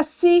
80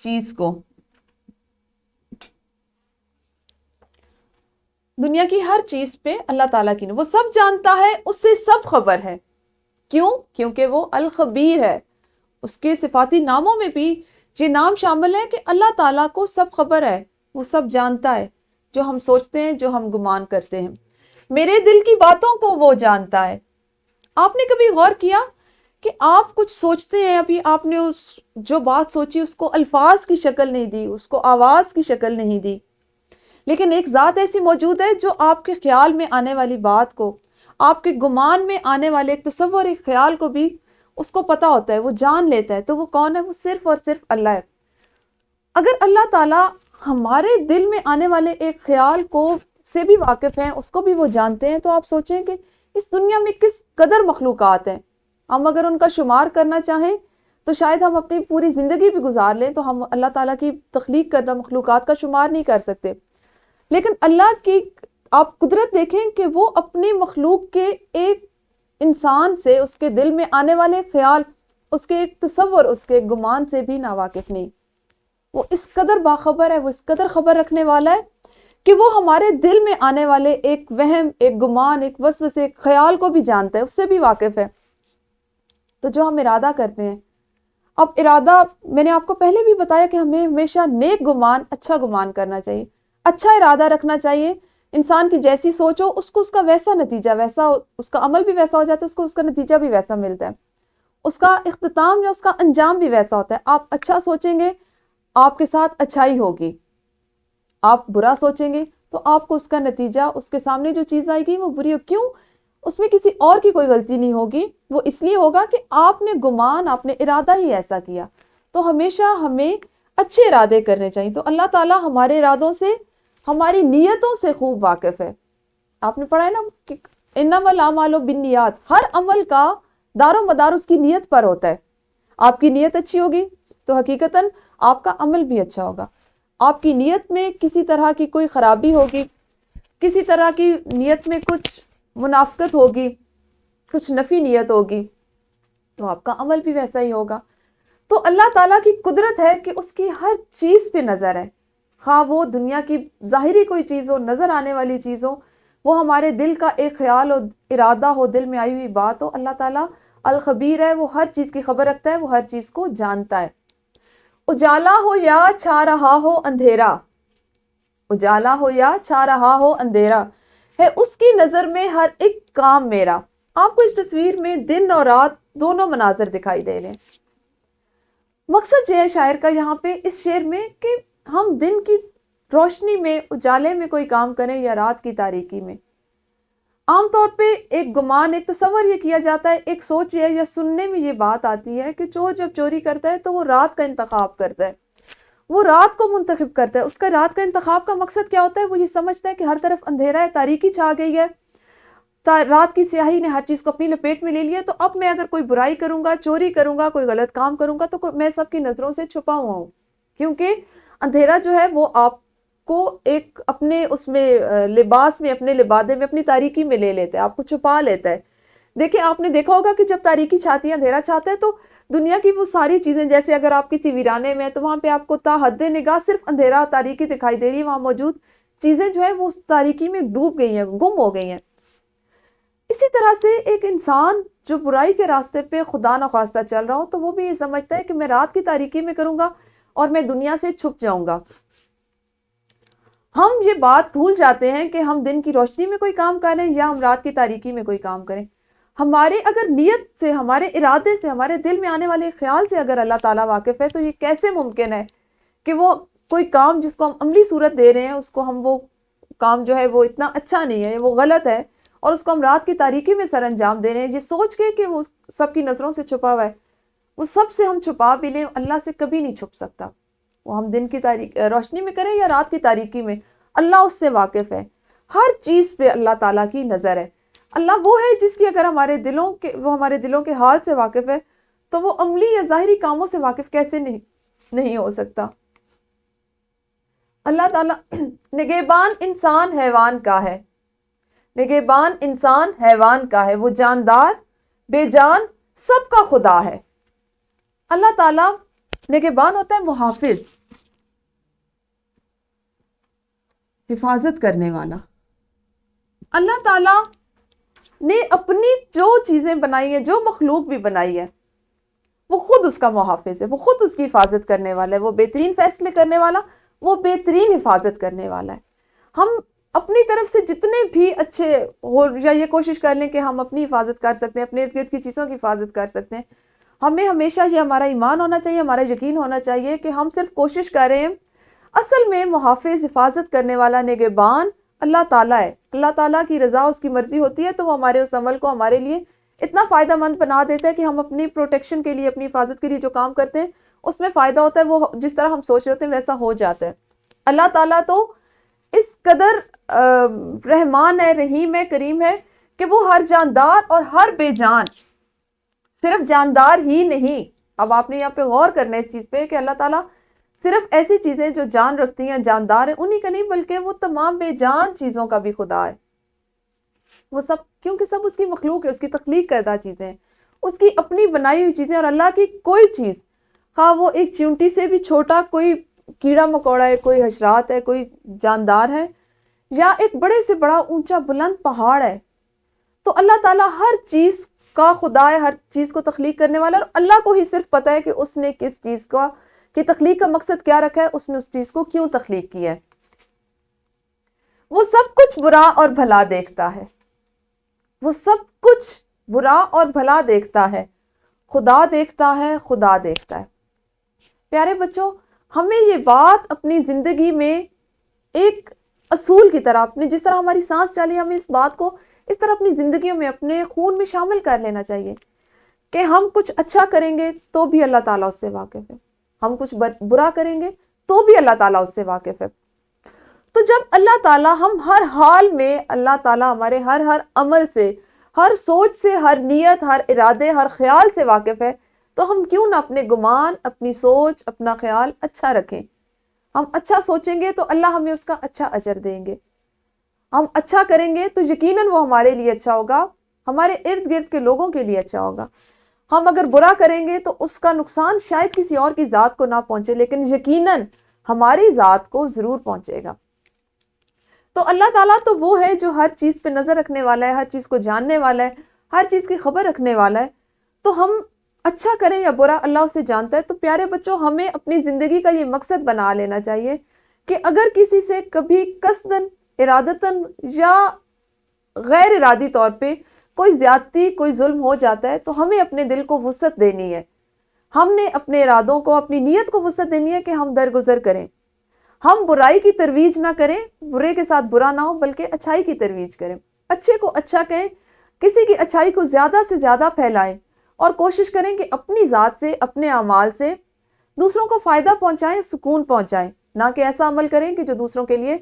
چیز کو، دنیا کی ہر چیز پہ اللہ تعالیٰ کی وہ سب جانتا ہے، اس سے سب خبر ہے. کیوں؟ کیونکہ وہ الخبیر ہے. اس کے صفاتی ناموں میں بھی یہ نام شامل ہے کہ اللہ تعالیٰ کو سب خبر ہے، وہ سب جانتا ہے، جو ہم سوچتے ہیں، جو ہم گمان کرتے ہیں. میرے دل کی باتوں کو وہ جانتا ہے. آپ نے کبھی غور کیا کہ آپ کچھ سوچتے ہیں، ابھی آپ نے اس جو بات سوچی اس کو الفاظ کی شکل نہیں دی، اس کو آواز کی شکل نہیں دی، لیکن ایک ذات ایسی موجود ہے جو آپ کے خیال میں آنے والی بات کو، آپ کے گمان میں آنے والے ایک تصور، ایک خیال کو بھی اس کو پتا ہوتا ہے، وہ جان لیتا ہے. تو وہ کون ہے؟ وہ صرف اور صرف اللہ ہے. اگر اللہ تعالیٰ ہمارے دل میں آنے والے ایک خیال کو سے بھی واقف ہیں، اس کو بھی وہ جانتے ہیں، تو آپ سوچیں کہ اس دنیا میں کس قدر مخلوقات ہیں. ہم اگر ان کا شمار کرنا چاہیں تو شاید ہم اپنی پوری زندگی بھی گزار لیں تو ہم اللہ تعالیٰ کی تخلیق کردہ مخلوقات کا شمار نہیں کر سکتے. لیکن اللہ کی آپ قدرت دیکھیں کہ وہ اپنی مخلوق کے ایک انسان سے، اس کے دل میں آنے والے خیال، اس کے ایک تصور، اس کے ایک گمان سے بھی ناواقف نہیں. وہ اس قدر باخبر ہے، وہ اس قدر خبر رکھنے والا ہے کہ وہ ہمارے دل میں آنے والے ایک وہم، ایک گمان، ایک وسوسے، ایک خیال کو بھی جانتا ہے، اس سے بھی واقف ہے. تو جو ہم ارادہ کرتے ہیں، اب ارادہ میں نے آپ کو پہلے بھی بتایا کہ ہمیں ہمیشہ نیک گمان، اچھا گمان کرنا چاہیے، اچھا ارادہ رکھنا چاہیے. انسان کی جیسی سوچ ہو اس کو اس کا ویسا نتیجہ، ویسا اس کا عمل بھی ویسا ہو جاتا ہے، اس کو اس کا نتیجہ بھی ویسا ملتا ہے، اس کا اختتام یا اس کا انجام بھی ویسا ہوتا ہے. آپ اچھا سوچیں گے آپ کے ساتھ اچھائی ہوگی، آپ برا سوچیں گے تو آپ کو اس کا نتیجہ، اس کے سامنے جو چیز آئے گی وہ بری ہو. کیوں؟ اس میں کسی اور کی کوئی غلطی نہیں ہوگی، وہ اس لیے ہوگا کہ آپ نے گمان، آپ نے ارادہ ہی ایسا کیا. تو ہمیشہ ہمیں اچھے ارادے کرنے چاہیے. تو اللہ تعالیٰ ہمارے ارادوں سے، ہماری نیتوں سے خوب واقف ہے. آپ نے پڑھا ہے نا کہ انما الاعمال بالنیات، ہر عمل کا دار و مدار اس کی نیت پر ہوتا ہے. آپ کی نیت اچھی ہوگی تو حقیقتاً آپ کا عمل بھی اچھا ہوگا. آپ کی نیت میں کسی طرح کی کوئی خرابی ہوگی، کسی طرح کی نیت میں کچھ منافقت ہوگی، کچھ نفی نیت ہوگی، تو آپ کا عمل بھی ویسا ہی ہوگا. تو اللہ تعالیٰ کی قدرت ہے کہ اس کی ہر چیز پہ نظر ہے، خواہ وہ دنیا کی ظاہری کوئی چیز ہو، نظر آنے والی چیز ہو، وہ ہمارے دل کا ایک خیال ہو، ارادہ ہو، دل میں آئی ہوئی بات ہو. اللہ تعالیٰ الخبیر ہے، وہ ہر چیز کی خبر رکھتا ہے، وہ ہر چیز کو جانتا ہے. اجالا ہو یا چھا رہا ہو اندھیرا، اجالا ہو یا چھا رہا ہو اندھیرا، ہے اس کی نظر میں ہر ایک کام میرا. آپ کو اس تصویر میں دن اور رات دونوں مناظر دکھائی دے رہے ہیں. مقصد یہ ہے شاعر کا یہاں پہ اس شعر میں کہ ہم دن کی روشنی میں، اجالے میں کوئی کام کریں یا رات کی تاریکی میں. عام طور پہ ایک گمان، ایک تصور یہ کیا جاتا ہے، ایک سوچ یہ یا سننے میں یہ بات آتی ہے کہ چور جب چوری کرتا ہے تو وہ رات کا انتخاب کرتا ہے، وہ رات کو منتخب کرتا ہے. اس کا رات کا انتخاب کا مقصد کیا ہوتا ہے؟ وہ یہ سمجھتا ہے کہ ہر طرف اندھیرا ہے، تاریکی چھا گئی ہے، رات کی سیاہی نے ہر چیز کو اپنی لپیٹ میں لے لیا. تو اب میں اگر کوئی برائی کروں گا، چوری کروں گا، کوئی غلط کام کروں گا تو میں سب کی نظروں سے چھپا ہوا ہوں. کیونکہ اندھیرا جو ہے وہ آپ کو ایک اپنے اس میں لباس میں، اپنے لبادے میں، اپنی تاریکی میں لے لیتا ہے، آپ کو چھپا لیتا ہے. دیکھیں آپ نے دیکھا ہوگا کہ جب تاریکی چھاتی ہے، اندھیرا چھاتا ہے، تو دنیا کی وہ ساری چیزیں، جیسے اگر آپ کسی ویرانے میں ہیں تو وہاں پہ آپ کو تا حد نگاہ صرف اندھیرا، تاریکی دکھائی دے رہی ہے. وہاں موجود چیزیں جو ہے وہ تاریکی میں ڈوب گئی ہیں، گم ہو گئی ہیں. اسی طرح سے ایک انسان جو برائی کے راستے پہ خدا نخواستہ چل رہا ہو تو وہ بھی یہ سمجھتا ہے کہ میں رات کی تاریکی میں کروں گا اور میں دنیا سے چھپ جاؤں گا. ہم یہ بات بھول جاتے ہیں کہ ہم دن کی روشنی میں کوئی کام کریں یا ہم رات کی تاریکی میں کوئی کام کریں. ہمارے اگر نیت سے، ہمارے ارادے سے، ہمارے دل میں آنے والے خیال سے اگر اللہ تعالیٰ واقف ہے تو یہ کیسے ممکن ہے کہ وہ کوئی کام جس کو ہم عملی صورت دے رہے ہیں، اس کو ہم، وہ کام جو ہے وہ اتنا اچھا نہیں ہے، وہ غلط ہے، اور اس کو ہم رات کی تاریکی میں سر انجام دے رہے ہیں، یہ سوچ کے کہ وہ سب کی نظروں سے چھپا ہوا ہے. وہ سب سے ہم چھپا بھی لیں، اللہ سے کبھی نہیں چھپ سکتا. وہ ہم دن کی روشنی میں کریں یا رات کی تاریکی میں، اللہ اس سے واقف ہے. ہر چیز پہ اللہ تعالیٰ کی نظر ہے. اللہ وہ ہے جس کی اگر ہمارے دلوں کے حال سے واقف ہے تو وہ عملی یا ظاہری کاموں سے واقف کیسے نہیں ہو سکتا. اللہ تعالیٰ نگہبان انسان حیوان کا ہے، نگہبان انسان حیوان کا ہے، وہ جاندار بے جان سب کا خدا ہے. اللہ تعالیٰ نگہبان ہوتا ہے محافظ، حفاظت کرنے والا۔ اللہ تعالیٰ نے اپنی جو چیزیں بنائی ہیں، جو مخلوق بھی بنائی ہے، وہ خود اس کا محافظ ہے، وہ خود اس کی حفاظت کرنے والا ہے، وہ بہترین فیصلے کرنے والا، وہ بہترین حفاظت کرنے والا ہے۔ ہم اپنی طرف سے جتنے بھی اچھے ہو یا یہ کوشش کر لیں کہ ہم اپنی حفاظت کر سکتے ہیں، اپنے ارد گرد کی چیزوں کی حفاظت کر سکتے ہیں، ہمیں ہمیشہ یہ ہمارا ایمان ہونا چاہیے، ہمارا یقین ہونا چاہیے کہ ہم صرف کوشش کر رہے ہیں۔ اصل میں محافظ، حفاظت کرنے والا، نگہبان اللہ تعالیٰ ہے۔ اللہ تعالیٰ کی رضا، اس کی مرضی ہوتی ہے تو وہ ہمارے اس عمل کو ہمارے لیے اتنا فائدہ مند بنا دیتا ہے کہ ہم اپنی پروٹیکشن کے لیے، اپنی حفاظت کے لیے جو کام کرتے ہیں اس میں فائدہ ہوتا ہے، وہ جس طرح ہم سوچ رہے ہوتے ہیں ویسا ہو جاتا ہے۔ اللہ تعالیٰ تو اس قدر رحمان ہے، رحیم ہے، کریم ہے کہ وہ ہر جاندار اور ہر بے جان، صرف جاندار ہی نہیں، اب آپ نے یہاں پہ غور کرنا ہے اس چیز پہ کہ اللہ تعالیٰ صرف ایسی چیزیں جو جان رکھتی ہیں، جاندار ہیں، انہی کا نہیں بلکہ وہ تمام بے جان چیزوں کا بھی خدا ہے۔ وہ سب، کیونکہ سب اس کی مخلوق ہے، اس کی تخلیق کردہ چیزیں ہیں، اس کی اپنی بنائی ہوئی چیزیں، اور اللہ کی کوئی چیز، خواہ وہ ایک چیونٹی سے بھی چھوٹا کوئی کیڑا مکوڑا ہے، کوئی حشرات ہے، کوئی جاندار ہے، یا ایک بڑے سے بڑا اونچا بلند پہاڑ ہے، تو اللہ تعالیٰ ہر چیز کا خدا ہے، ہر چیز کو تخلیق کرنے والا ہے، اور اللہ کو ہی صرف پتہ ہے کہ اس نے کس چیز کا کہ تخلیق کا مقصد کیا رکھا ہے، اس نے اس چیز کو کیوں تخلیق کیا ہے۔ وہ سب کچھ برا اور بھلا دیکھتا ہے، وہ سب کچھ برا اور بھلا دیکھتا ہے، خدا دیکھتا ہے، خدا دیکھتا ہے۔ پیارے بچوں، ہمیں یہ بات اپنی زندگی میں ایک اصول کی طرح، اپنے جس طرح ہماری سانس چلی، ہمیں اس بات کو اس طرح اپنی زندگیوں میں، اپنے خون میں شامل کر لینا چاہیے کہ ہم کچھ اچھا کریں گے تو بھی اللہ تعالیٰ اس سے واقف ہے، ہم کچھ برا کریں گے تو بھی اللہ تعالیٰ اس سے واقف ہے۔ تو جب اللہ تعالیٰ، ہم ہر حال میں اللہ تعالیٰ ہمارے ہر عمل سے، ہر سوچ سے، ہر نیت، ہر ارادے، ہر خیال سے واقف ہے، تو ہم کیوں نہ اپنے گمان، اپنی سوچ، اپنا خیال اچھا رکھیں۔ ہم اچھا سوچیں گے تو اللہ ہمیں اس کا اچھا اجر دیں گے، ہم اچھا کریں گے تو یقیناً وہ ہمارے لیے اچھا ہوگا، ہمارے ارد گرد کے لوگوں کے لیے اچھا ہوگا۔ ہم اگر برا کریں گے تو اس کا نقصان شاید کسی اور کی ذات کو نہ پہنچے، لیکن یقیناً ہماری ذات کو ضرور پہنچے گا۔ تو اللہ تعالیٰ تو وہ ہے جو ہر چیز پہ نظر رکھنے والا ہے، ہر چیز کو جاننے والا ہے، ہر چیز کی خبر رکھنے والا ہے، تو ہم اچھا کریں یا برا اللہ اسے جانتا ہے۔ تو پیارے بچوں، ہمیں اپنی زندگی کا یہ مقصد بنا لینا چاہیے کہ اگر کسی سے کبھی قصداً، ارادتاً یا غیر ارادی طور پہ کوئی زیادتی، کوئی ظلم ہو جاتا ہے، تو ہمیں اپنے دل کو وسعت دینی ہے، ہم نے اپنے ارادوں کو، اپنی نیت کو وسعت دینی ہے کہ ہم درگزر کریں، ہم برائی کی ترویج نہ کریں، برے کے ساتھ برا نہ ہو، بلکہ اچھائی کی ترویج کریں، اچھے کو اچھا کہیں، کسی کی اچھائی کو زیادہ سے زیادہ پھیلائیں، اور کوشش کریں کہ اپنی ذات سے، اپنے اعمال سے دوسروں کو فائدہ پہنچائیں، سکون پہنچائیں، نہ کہ ایسا عمل کریں کہ جو دوسروں کے لیے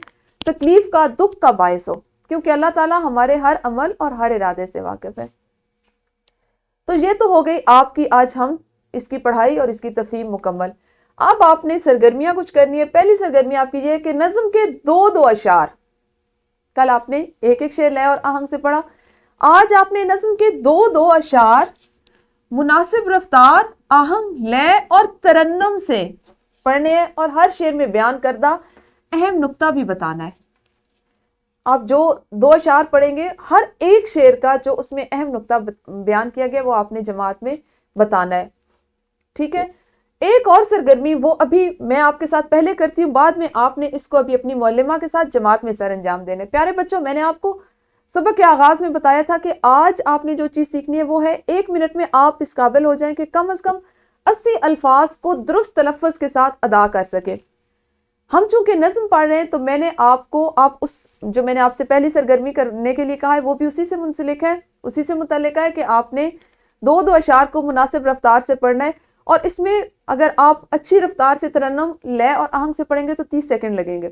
تکلیف کا، دکھ کا باعث ہو، کیونکہ اللہ تعالیٰ ہمارے ہر عمل اور ہر ارادے سے واقف ہے۔ تو یہ تو ہو گئی آپ کی آج ہم اس کی پڑھائی اور اس کی تفہیم مکمل۔ اب آپ نے سرگرمیاں کچھ کرنی ہے۔ پہلی سرگرمی آپ کی یہ ہے کہ نظم کے دو اشعار، کل آپ نے ایک شعر لے اور آہنگ سے پڑھا، آج آپ نے نظم کے دو اشعار مناسب رفتار، آہنگ، لے اور ترنم سے پڑھنے ہیں، اور ہر شعر میں بیان کردہ اہم نقطہ بھی بتانا ہے۔ آپ جو دو اشعار پڑھیں گے، ہر ایک شعر کا جو اس میں اہم نقطہ بیان کیا گیا وہ آپ نے جماعت میں بتانا ہے، ٹھیک ہے؟ ایک اور سرگرمی وہ ابھی میں آپ کے ساتھ پہلے کرتی ہوں، بعد میں آپ نے اس کو ابھی اپنی معلمہ کے ساتھ جماعت میں سر انجام دینے۔ پیارے بچوں، میں نے آپ کو سبق کے آغاز میں بتایا تھا کہ آج آپ نے جو چیز سیکھنی ہے وہ ہے 1 منٹ میں آپ اس قابل ہو جائیں کہ کم از کم 80 الفاظ کو درست تلفظ کے ساتھ ادا کر سکیں۔ ہم چونکہ نظم پڑھ رہے ہیں تو میں نے آپ کو، آپ اس جو میں نے آپ سے پہلی سرگرمی کرنے کے لیے کہا ہے وہ بھی اسی سے منسلک ہے، اسی سے متعلق ہے کہ آپ نے دو اشعار کو مناسب رفتار سے پڑھنا ہے، اور اس میں اگر آپ اچھی رفتار سے ترنم، لے اور آہنگ سے پڑھیں گے تو 30 سیکنڈ لگیں گے۔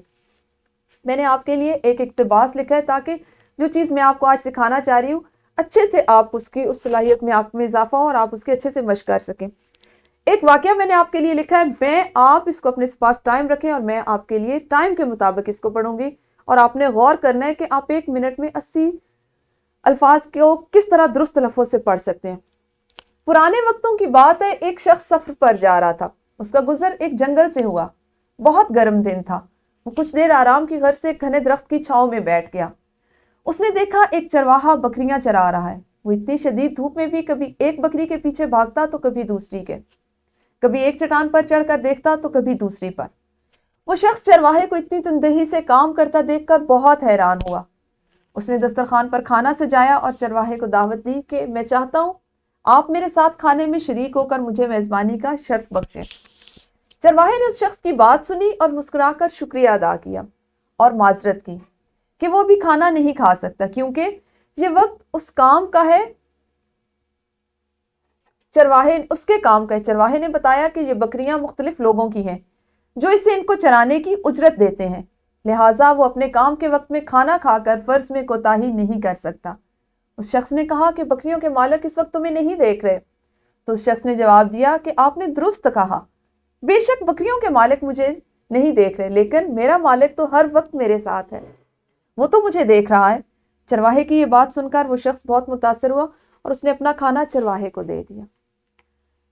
میں نے آپ کے لیے ایک اقتباس لکھا ہے تاکہ جو چیز میں آپ کو آج سکھانا چاہ رہی ہوں اچھے سے آپ اس کی، اس صلاحیت میں آپ میں اضافہ ہو اور آپ اس کے اچھے سے مشق کر سکیں۔ ایک واقعہ میں نے آپ کے لیے لکھا ہے، میں آپ اس کو اپنے پاس ٹائم رکھیں اور میں آپ کے لیے ٹائم کے مطابق اس کو پڑھوں گی، اور آپ نے غور کرنا ہے کہ آپ 1 منٹ میں 80 الفاظ کو کس طرح درست تلفظ سے پڑھ سکتے ہیں۔ پرانے وقتوں کی بات ہے، ایک شخص سفر پر جا رہا تھا، اس کا گزر ایک جنگل سے ہوا. بہت گرم دن تھا. وہ کچھ دیر آرام کی غرض سے ایک گھنے درخت کی چھاؤں میں بیٹھ گیا. اس نے دیکھا ایک چرواہا بکریاں چرا رہا ہے. وہ اتنی شدید دھوپ میں بھی کبھی ایک بکری کے پیچھے بھاگتا تو کبھی دوسری کے، کبھی ایک چٹان پر چڑھ کر دیکھتا تو کبھی دوسری پر. وہ شخص چرواہے کو اتنی تندہی سے کام کرتا دیکھ کر بہت حیران ہوا. اس نے دسترخوان پر کھانا سجایا اور چرواہے کو دعوت دی کہ میں چاہتا ہوں آپ میرے ساتھ کھانے میں شریک ہو کر مجھے میزبانی کا شرف بخشیں. چرواہے نے اس شخص کی بات سنی اور مسکرا کر شکریہ ادا کیا اور معذرت کی کہ وہ بھی کھانا نہیں کھا سکتا کیونکہ یہ وقت اس کام کا ہے. چرواہے نے بتایا کہ یہ بکریاں مختلف لوگوں کی ہیں جو اسے ان کو چرانے کی اجرت دیتے ہیں، لہٰذا وہ اپنے کام کے وقت میں کھانا کھا کر فرض میں کوتاہی نہیں کر سکتا. اس شخص نے کہا کہ بکریوں کے مالک اس وقت تمہیں نہیں دیکھ رہے. تو اس شخص نے جواب دیا کہ آپ نے درست کہا، بے شک بکریوں کے مالک مجھے نہیں دیکھ رہے، لیکن میرا مالک تو ہر وقت میرے ساتھ ہے، وہ تو مجھے دیکھ رہا ہے. چرواہے کی یہ بات سن کر وہ شخص بہت متاثر ہوا اور اس نے اپنا کھانا چرواہے کو دے دیا.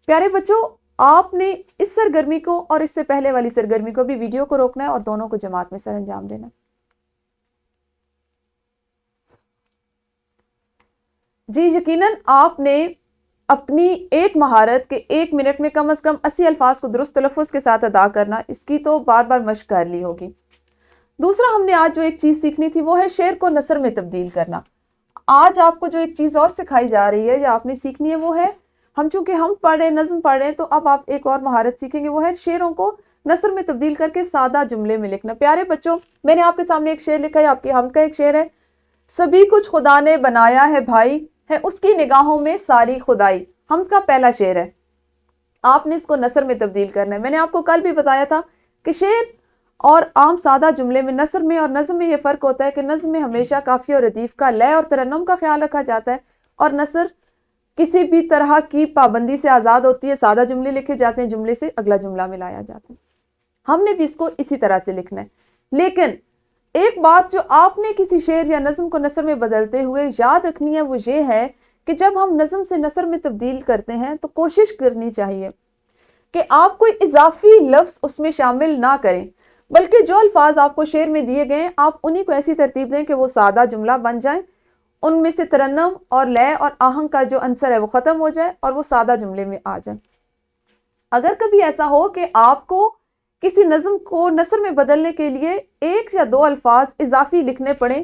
پیارے بچوں، آپ نے اس سرگرمی کو اور اس سے پہلے والی سرگرمی کو بھی ویڈیو کو روکنا ہے اور دونوں کو جماعت میں سر انجام دینا ہے. جی یقیناً آپ نے اپنی ایک مہارت کے 1 منٹ میں کم از کم 80 الفاظ کو درست تلفظ کے ساتھ ادا کرنا، اس کی تو بار بار مشق کر لی ہوگی. دوسرا ہم نے آج جو ایک چیز سیکھنی تھی وہ ہے شعر کو نثر میں تبدیل کرنا. آج آپ کو جو ایک چیز اور سکھائی جا رہی ہے یا آپ نے سیکھنی ہے وہ ہے، چونکہ ہم پڑھ رہے نظم پڑھ رہے ہیں تو اب آپ ایک اور مہارت سیکھیں گے، وہ ہے شعروں کو نثر میں تبدیل کر کے سادہ جملے میں لکھنا. پیارے بچوں، میں نے آپ کے سامنے ایک شعر لکھا ہے، آپ کی حمد کا ایک شعر ہے. سبھی کچھ خدا نے بنایا ہے بھائی، ہے اس کی نگاہوں میں ساری خدائی. حمد کا پہلا شعر ہے. آپ نے اس کو نثر میں تبدیل کرنا ہے. میں نے آپ کو کل بھی بتایا تھا کہ شعر اور عام سادہ جملے میں، نثر میں اور نظم میں یہ فرق ہوتا ہے کہ نظم میں ہمیشہ قافیہ اور ردیف کا، لے اور ترنم کا خیال رکھا جاتا ہے، اور نثر کسی بھی طرح کی پابندی سے آزاد ہوتی ہے. سادہ جملے لکھے جاتے ہیں، جملے سے اگلا جملہ ملایا جاتا ہے. ہم نے بھی اس کو اسی طرح سے لکھنا ہے. لیکن ایک بات جو آپ نے کسی شعر یا نظم کو نثر میں بدلتے ہوئے یاد رکھنی ہے وہ یہ ہے کہ جب ہم نظم سے نثر میں تبدیل کرتے ہیں تو کوشش کرنی چاہیے کہ آپ کوئی اضافی لفظ اس میں شامل نہ کریں، بلکہ جو الفاظ آپ کو شعر میں دیے گئے آپ انہی کو ایسی ترتیب دیں کہ وہ سادہ جملہ بن جائیں، ان میں سے ترنم اور لے اور آہنگ کا جو عنصر ہے وہ ختم ہو جائے اور وہ سادہ جملے میں آ جائے. اگر کبھی ایسا ہو کہ آپ کو کسی نظم کو نثر میں بدلنے کے لیے 1 یا 2 الفاظ اضافی لکھنے پڑیں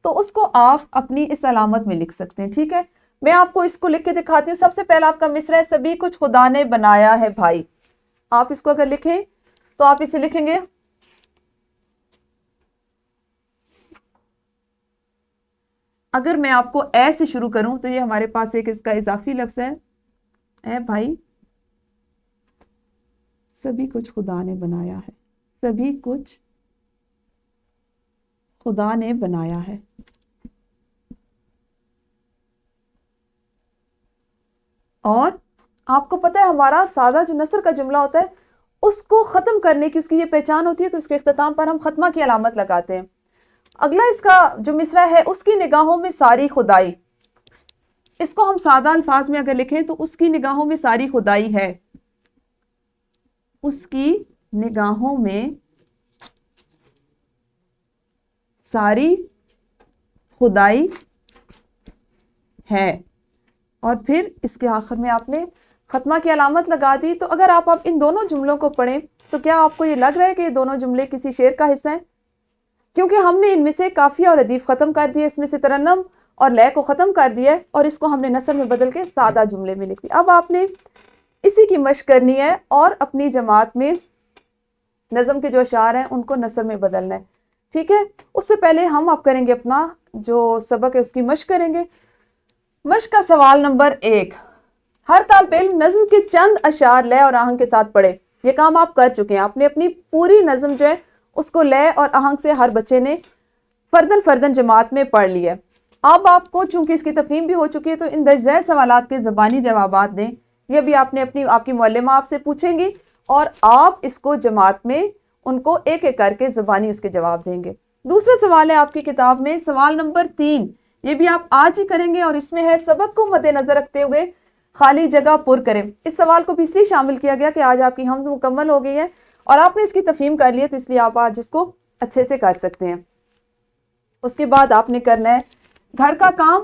تو اس کو آپ اپنی اس علامت میں لکھ سکتے ہیں. ٹھیک ہے، میں آپ کو اس کو لکھ کے دکھاتی ہوں. سب سے پہلا آپ کا مصرع ہے، سبھی کچھ خدا نے بنایا ہے بھائی. آپ اس کو اگر لکھیں تو آپ اسے لکھیں گے، اگر میں آپ کو اے سے شروع کروں تو یہ ہمارے پاس ایک اس کا اضافی لفظ ہے، اے بھائی سبھی کچھ خدا نے بنایا ہے. سبھی کچھ خدا نے بنایا ہے. اور آپ کو پتہ ہے ہمارا سادہ جو نثر کا جملہ ہوتا ہے اس کو ختم کرنے کی اس کی یہ پہچان ہوتی ہے کہ اس کے اختتام پر ہم ختمہ کی علامت لگاتے ہیں. اگلا اس کا جو مصرع ہے، اس کی نگاہوں میں ساری خدائی. اس کو ہم سادہ الفاظ میں اگر لکھیں تو اس کی نگاہوں میں ساری خدائی ہے. اس کی نگاہوں میں ساری خدائی ہے. اور پھر اس کے آخر میں آپ نے ختمہ کی علامت لگا دی. تو اگر آپ ان دونوں جملوں کو پڑھیں تو کیا آپ کو یہ لگ رہا ہے کہ یہ دونوں جملے کسی شعر کا حصہ ہیں؟ کیونکہ ہم نے ان میں سے قافیہ اور ردیف ختم کر دیا، اس میں سے ترنم اور لے کو ختم کر دیا اور اس کو ہم نے نثر میں بدل کے سادہ جملے میں لکھ دیا. اب آپ نے اسی کی مشق کرنی ہے اور اپنی جماعت میں نظم کے جو اشعار ہیں ان کو نثر میں بدلنا ہے. ٹھیک ہے، اس سے پہلے ہم آپ کریں گے اپنا جو سبق ہے اس کی مشق کریں گے. مشق کا سوال نمبر 1، ہر طالب علم نظم کے چند اشعار لے اور آہنگ کے ساتھ پڑھے. یہ کام آپ کر چکے ہیں، آپ نے اپنی پوری نظم جو ہے اس کو لے اور آہنگ سے ہر بچے نے فردن جماعت میں پڑھ لی ہے. اب آپ کو چونکہ اس کی تفہیم بھی ہو چکی ہے تو ان درج ذیل سوالات کے زبانی جوابات دیں. یہ بھی آپ نے آپ کی معلمہ آپ سے پوچھیں گی اور آپ اس کو جماعت میں ان کو ایک ایک کر کے زبانی اس کے جواب دیں گے. دوسرا سوال ہے آپ کی کتاب میں، سوال نمبر 3. یہ بھی آپ آج ہی کریں گے اور اس میں ہے، سبق کو مد نظر رکھتے ہوئے خالی جگہ پر کریں. اس سوال کو بھی اس لیے شامل کیا گیا کہ آج آپ کی حمد مکمل ہو گئی ہے اور آپ نے اس کی تفہیم کر لی ہے، تو اس لیے آپ آج اس کو اچھے سے کر سکتے ہیں. اس کے بعد آپ نے کرنا ہے گھر کا کام.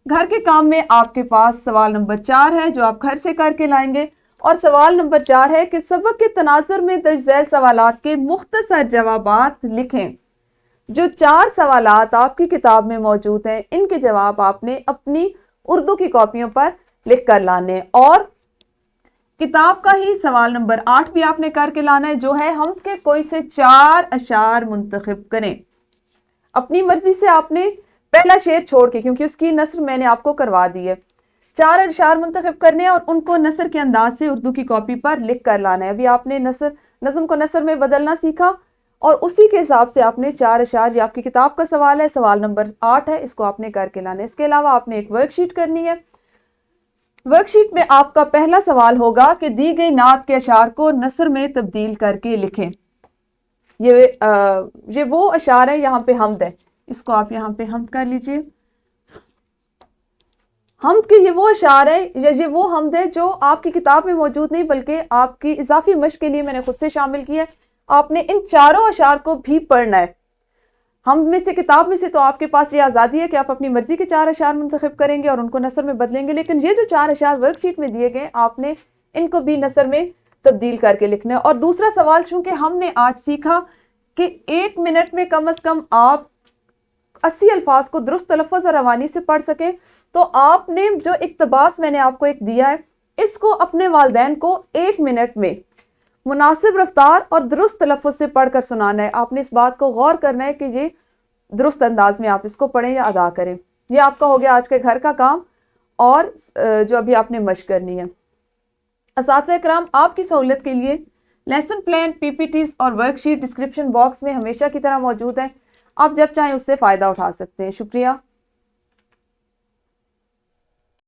گھر کے کام میں آپ کے پاس سوال نمبر 4 ہے جو آپ گھر سے کر کے لائیں گے، اور سوال نمبر 4 ہے کہ سبق کے تناظر میں درج ذیل سوالات کے مختصر جوابات لکھیں. جو 4 سوالات آپ کی کتاب میں موجود ہیں ان کے جواب آپ نے اپنی اردو کی کاپیوں پر لکھ کر لانے، اور کتاب کا ہی سوال نمبر 8 بھی آپ نے کر کے لانا ہے، جو ہے حمد کے کوئی سے 4 اشعار منتخب کریں. اپنی مرضی سے آپ نے پہلا شعر چھوڑ کے، کیونکہ اس کی نثر میں نے آپ کو کروا دی ہے، 4 اشعار منتخب کرنے ہیں اور ان کو نثر کے انداز سے اردو کی کاپی پر لکھ کر لانا ہے. ابھی آپ نے نظم کو نثر میں بدلنا سیکھا اور اسی کے حساب سے آپ نے 4 اشعار، یہ آپ کی کتاب کا سوال ہے، سوال نمبر 8 ہے، اس کو آپ نے کر کے لانا ہے. اس کے علاوہ آپ نے ایک ورک شیٹ کرنی ہے. ورک شیٹ میں آپ کا پہلا سوال ہوگا کہ دی گئی نعت کے اشعار کو نثر میں تبدیل کر کے لکھیں. یہ وہ اشعار ہے، یہاں پہ حمد ہے، اس کو آپ یہاں پہ حمد کر لیجئے. حمد کے یہ وہ اشعار ہے یا یہ وہ حمد ہے جو آپ کی کتاب میں موجود نہیں، بلکہ آپ کی اضافی مشق کے لیے میں نے خود سے شامل کیا ہے. آپ نے ان 4 اشعار کو بھی پڑھنا ہے. حمد میں سے، کتاب میں سے تو آپ کے پاس یہ آزادی ہے کہ آپ اپنی مرضی کے 4 اشعار منتخب کریں گے اور ان کو نثر میں بدلیں گے، لیکن یہ جو 4 اشعار ورک شیٹ میں دیے گئے آپ نے ان کو بھی نثر میں تبدیل کر کے لکھنا ہے. اور دوسرا سوال، چونکہ ہم نے آج سیکھا کہ 1 منٹ میں کم از کم آپ 80 الفاظ کو درست تلفظ اور روانی سے پڑھ سکیں، تو آپ نے جو اقتباس میں نے آپ کو ایک دیا ہے، اس کو اپنے والدین کو 1 منٹ میں مناسب رفتار اور درست تلفظ سے پڑھ کر سنانا ہے. آپ نے اس بات کو غور کرنا ہے کہ یہ درست انداز میں آپ اس کو پڑھیں یا ادا کریں. یہ آپ کا ہو گیا آج کے گھر کا کام اور جو ابھی آپ نے مشق کرنی ہے. اساتذہ کرام، آپ کی سہولت کے لیے لیسن پلان، پی پی ٹیز اور ورک شیٹ ڈسکرپشن باکس میں ہمیشہ کی طرح موجود ہیں. آپ جب چاہیں اس سے فائدہ اٹھا سکتے ہیں. شکریہ.